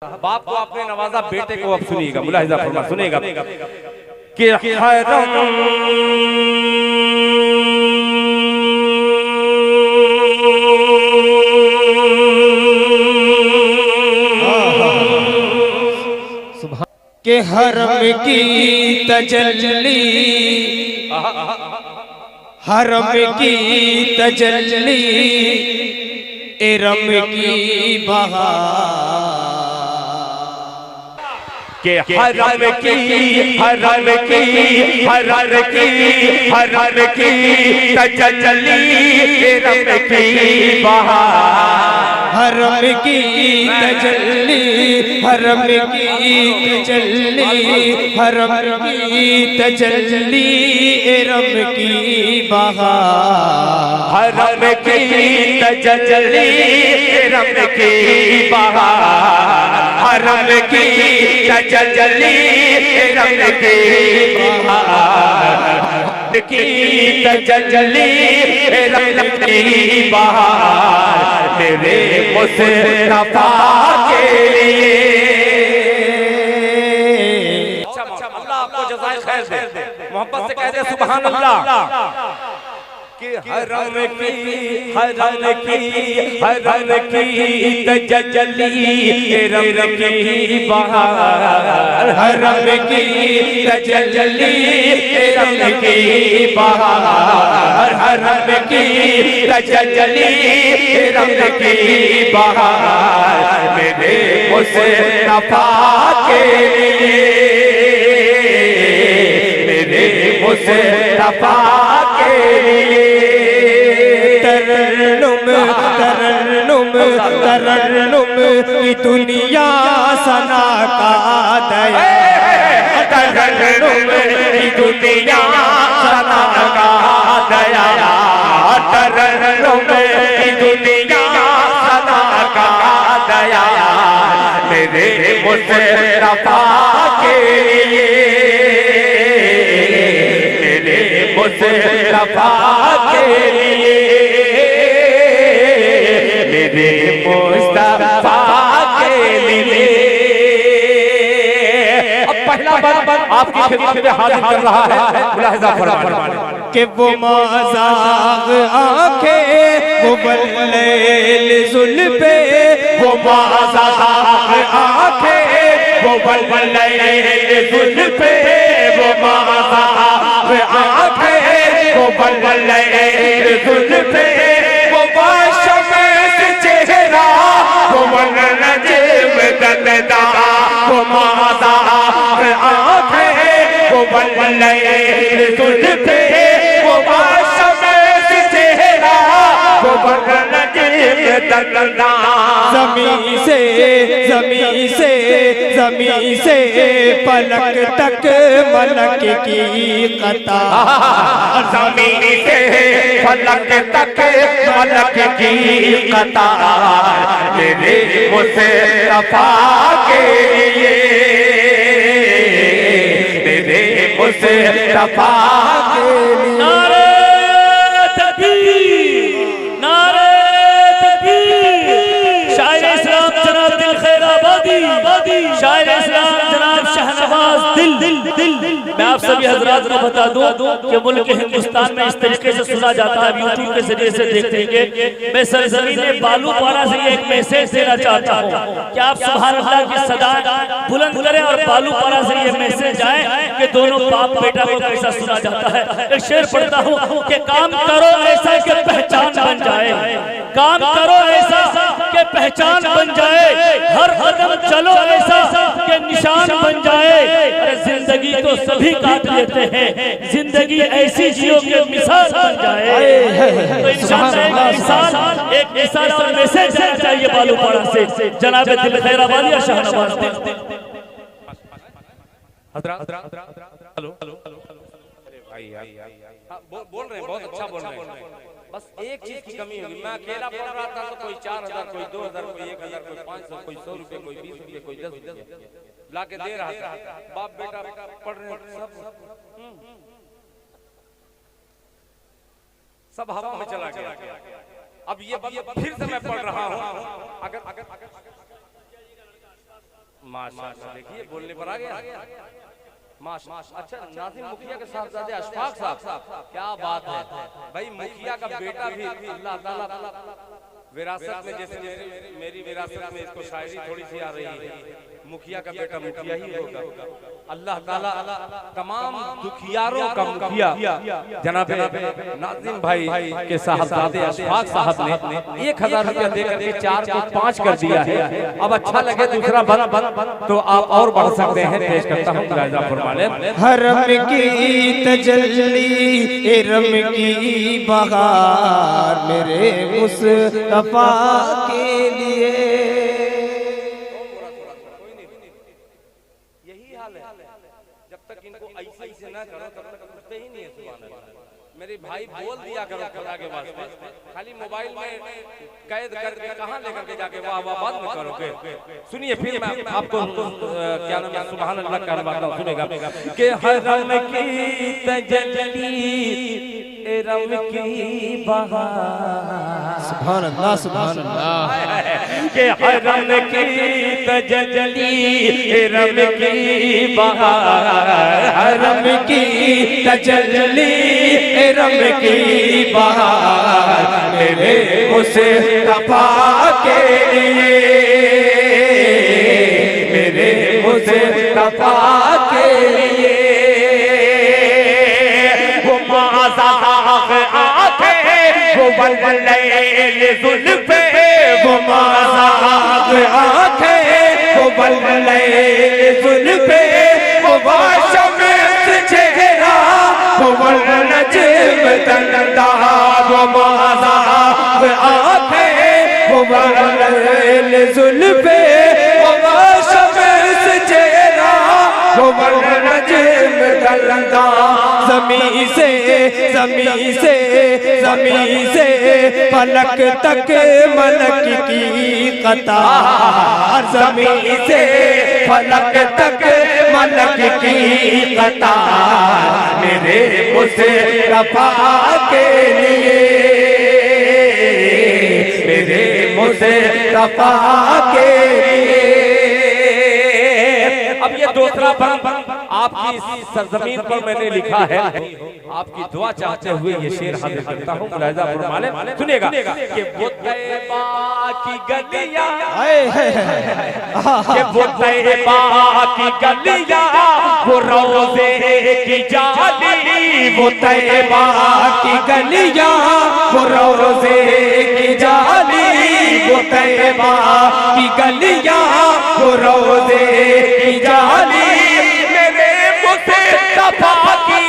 बाप को आपने नवाजा, बेटे को अब सुनिएगा, मुलाहिजा फरमा सुनिएगा कि हरम के हरम की तजल्ली, हरम की तजल्ली, इरम की बहार के हरम की हरम की हरम की हरम की तजल्ली, इरम की बहार, हरम की तजल्ली, हरम की तजल्ली, हरम की तजल्ली, इरम की बहार, हरम की तजल्ली, इरम की बहार, हरम की तजल्ली, इरम की बहार, की तजल्ली, इरम की बहार, मेरे मुस्तफा के लिए। अल्लाह आपको जज़ाए खैर दे, मोहब्बत से कह दे सुभान अल्लाह। कि हरम की हरम की हरम की तजल्ली, इरम की बहार, हरम की तजल्ली, इरम की बहार, हरम की तजल्ली, इरम की बहार, मेरे मुस्तफा के लिए, मेरे मुस्तफा के लिए। तरन्नुम तरन्नुम तरन्नुम की दुनिया सना का दया, तरन्नुम की दुनिया सना का दया, तरन्नुम की दुनिया सना का दया, मेरे मुस्तफा के लिए, मेरे मुस्तफा के लिए, मेरे मुस्तफा के लिए। अब पहला बार आपकी खिदमत में हाजिर कर रहा है, मुलाहिजा फरमाएं कि वो माज़ाग आंखें, वो बल्लेल जुल्फे, वो माज़ाग आंखें, वो बल्लेल जुल्फे, वो माज़ाग आंखें, वो बल्लेल जुल्फे, वो बाशमे चेहरा, वो नजीब दंदा, वो माज़ाग आंखें, वो बल्लेल जुल्फे, वो बाशमे चेहरा, वो नजीब दंदा। ज़मीं से ज़मीं से ज़मीं से पलक तक मलक की कतार, ज़मीं से फलक तक मलक की कतार, मेरे मुस्तफा के लिए, मेरे मुस्तफा के लिए। नारे तकबीर, नारे तकबीर। शायर इस्लाम जनाब दिल खैर आबादी, शायर इस्लाम जनाब शहनवाज दिल। मैं आप सभी हजरात को बता दूं कि मुल्क हिंदुस्तान में इस तरीके से सुना जाता है, यूट्यूब के जरिए से देखेंगे। मैं सरजमीन बालूपारा से एक मैसेज देना चाहता हूँ कि आप सुभान अल्लाह की सदा बुलंद करें और बालूपारा से ये मैसेज जाए कि दोनों बाप बेटा को कैसा सुना जाता है। एक शेर पढ़ता हूँ कि काम करो ऐसा कि पहचान बन जाए, काम करो ऐसा कि पहचान बन जाए, हर कदम चलो ऐसा कि निशान बन जाए। अरे जिंदगी तो सभी काट लेते हैं, जिंदगी ऐसी जियो कि मिसाल बन जाए। तो इंशाअल्लाह एक मिसाल और मैसेज देना चाहिए बालूपाड़ा से जनाब दिल खैर आबादी और शहनवाज दिल। हेलो भाई बोल रहे हैं, बहुत अच्छा बोल रहे हैं। बस एक चीज की कमी होगी, मैं अकेला पढ़ रहा था तो कोई 4000, कोई 2000, कोई 1000, कोई 500, कोई 100 रुपए, कोई 20 रुपए, कोई 10 रुपए ला के दे रहा था। बाप बेटा पढ़ रहे हैं, सब हवा में चला गया। अब ये फिर से मैं पढ़ रहा हूँ। अगर माशाअल्लाह, देखिए बोलने पर आ गया माशाअल्लाह। अच्छा, नाज़िम मुखिया के साहबजादे अशफाक साहब, क्या बात है भाई। मुखिया का बेटा भी अल्लाह ताला विरासत में, जैसे मेरी विरासत में इसको शायरी थोड़ी सी आ रही है, मुखिया का बेटा मुखिया ही होगा। अल्लाह ताला तमाम दुखियारों का मुखिया जनाब नाज़िम भाई के साहबजादे अशफाक साहब ने 1000 रुपया देकर के 4 को 5 कर दिया है। अब अच्छा लगे दूसरा बन तो आप और बढ़ सकते हैं। पेश करता हूँ मुलाहिजा फरमाने। हरम की तजल्ली इरम की बहार मेरे मुस्तफा के लिए। यही हाल है, जब तक इनको ऐसे ना करो तब तक उठते ही नहीं है। सुभान अल्लाह। मेरे भाई बोल दिया करो खुदा के वास्ते, खाली मोबाइल में कैद करके कहाँ लेकर के जाके वाह वाह बाद में करोगे। सुनिए फिर मैं आपको क्या नाम है सुभान अल्लाह का बात सुनेगा कि हरम की तजल्ली रम की बहार, सुभान अल्लाह सुभान अल्लाह, के हरम की तजल्ली रम की बहार, हरम की तजल्ली इरम की बहार मेरे मुस्तफा के लिए, मेरे मुस्तफा के लिए। वो माज़ाक़ आँखें वो बलबले ज़ुल्फ़े, वो माज़ाक़ आँखें वो बलबले ज़ुल्फ़े, वो वाशम चेहरा वो नजम तंदा, वो माज़ाक़ आँखें वो बलबले ज़ुल्फ़े, वो वाशम चेहरा वो नजम तंदा। ज़मीं से फलक तक मलक की कतार, ज़मीं से फलक तक मलक की कतार मेरे मुस्तफा के लिए, मेरे मुस्तफा के लिए। अब ये दूसरा बंद आपकी सरजमीन पर मैंने लिखा है, आपकी दुआ चाहते हुए ये शेर हाजिर करता हूँ। मुलाहिजा फरमाने, सुनिएगा कि वो तैबा की गलियां, कि वो तैबा की गलियां वो रोज़े की जाली, वो तैबा की गलियां वो रोज़े की जाली, वो तैबा की गलियां वो रोज़े की जाली। मुस्तफा की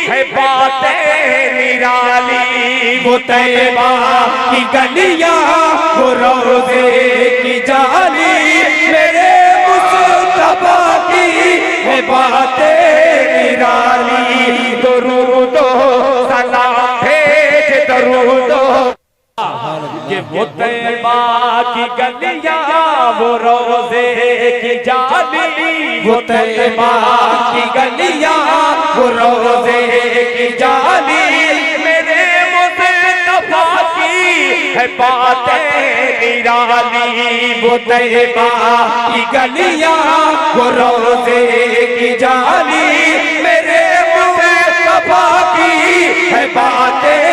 है बातें निराली, वो तैबा की गलियां वो रोज़े की जाली, मेरे मुस्तफा की है बातें निराली। दरूदो सलाम भेज दरूदो कि वो तैबा की गलियां वो रोज़े की जाली, वो तैबा की गलियां वो रोज़े की जाली, मेरे मुस्तफा की है बातें निराली। वो तैबा की गलियां वो रोज़े की जाली, मेरे मुस्तफा की है बातें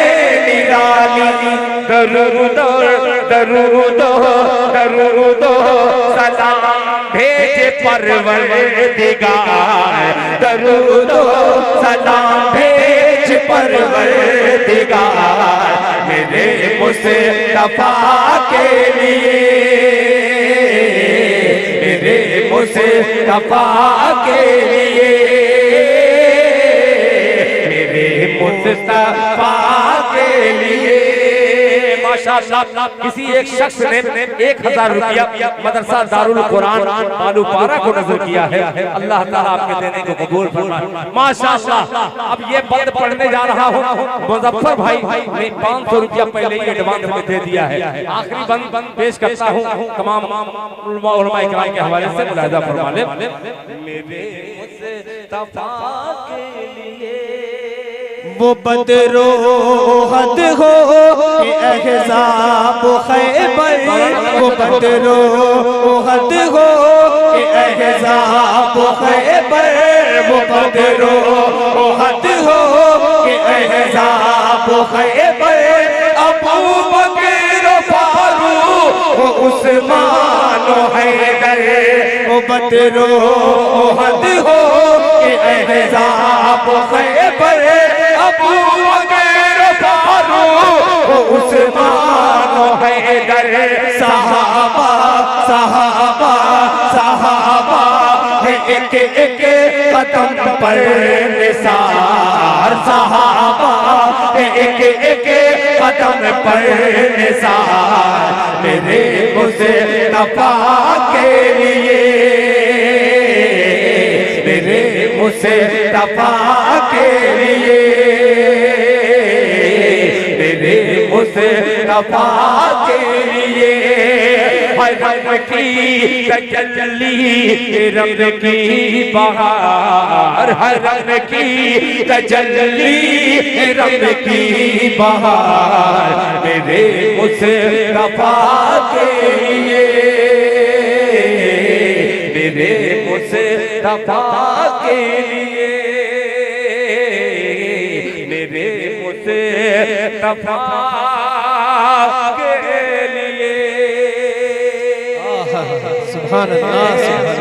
निराली। दरूदो दरूदो दरूदो सलाम भेजे परवरदिगार, दरूदो सलाम भेज परवरदिगार मेरे मुस्तफा के लिए, मेरे मुस्तफा के लिए, मेरे मुस्तफा के लिए। माशाअल्लाह, किसी एक शख्स ने 1000 रुपया मदरसा दारुल कुरान मालूपारा को नजर किया है। अल्लाह ताला आपके देने को कबूल फरमाए। माशाअल्लाह, अब ये बंद पढ़ने जा रहा हूँ। मुजफ्फर भाई ने 500 रुपया पहले ही एडवांस में दे दिया है। आखिरी बंद पेश करता हूँ तमाम उलमा इकराम के हवाले से। मुलाहिजा फरमा ले। मेरे मुस्तफा के लिए वो बदरो हद हो कि अहज़ाब खैबर, वो बदरो हद हो कि बदरो हद हो के अहज़ाब खैबर अबू बकर फारूक उस्मान हैदर बदरो हद हो के अहज़ाब खैबर अबू बकर फारूक उस्मान हैदर सहाबा सहाबा सहाबा एक एक कदम पर निसार सहाबा एक एक कदम पर निसार मेरे मुस्तफा के लिए मेरे मुस्तफा के लिए मेरे मुस्तफा के लिए रब की तजल्ली रब की बहार हर रब की तजल्ली रब की बहार मेरे मुस्तफा के लिए मेरे मुस्तफा के लिए मेरे मुस्तफा के लिए सुभान अल्लाह।